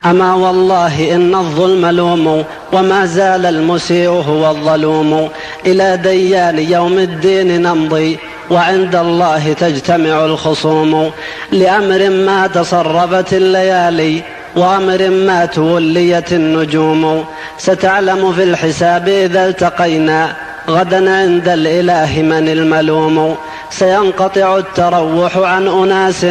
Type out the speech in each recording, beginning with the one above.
أما والله إن الظلم لوم، وما زال المسيء هو الظلوم. إلى ديان يوم الدين نمضي، وعند الله تجتمع الخصوم. لأمر ما تصرفت الليالي، وأمر ما توليت النجوم. ستعلم في الحساب إذا التقينا، غدا عند الإله من الملوم. سينقطع التروح عن أناس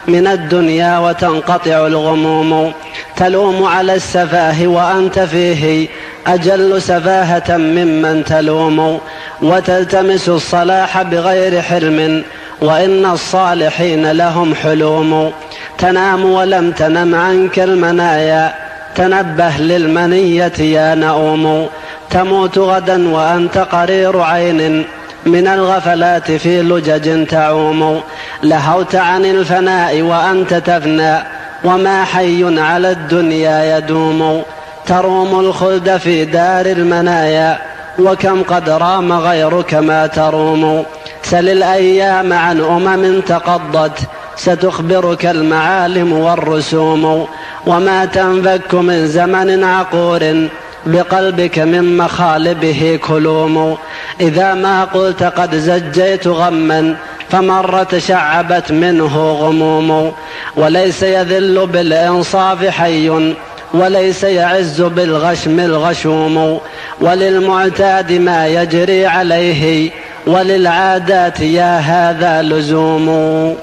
من الدنيا، وتنقطع الغموم. تلوم على السفاه وأنت فيه أجل سفاهة ممن تلوم. وتلتمس الصلاح بغير حلم، وإن الصالحين لهم حلوم. تنام ولم تنم عنك المنايا، تنبه للمنية يا نؤوم. تموت غدا وأنت قرير عين، من الغفلات في لجج تعوم. لهوت عن الفناء وأنت تفنى، وما حي على الدنيا يدوم. تروم الخلد في دار المنايا، وكم قد رام غيرك ما تروم. سل الأيام عن أمم تقضت، ستخبرك المعالم والرسوم. وما تنفك من زمن عقور، بقلبك من مخالبه كلوم. إذا ما قلت قد زجيت غما، فمرة شعبت منه غموم. وليس يذل بالإنصاف حي، وليس يعز بالغشم الغشوم. وللمعتاد ما يجري عليه، وللعادات يا هذا لزوم.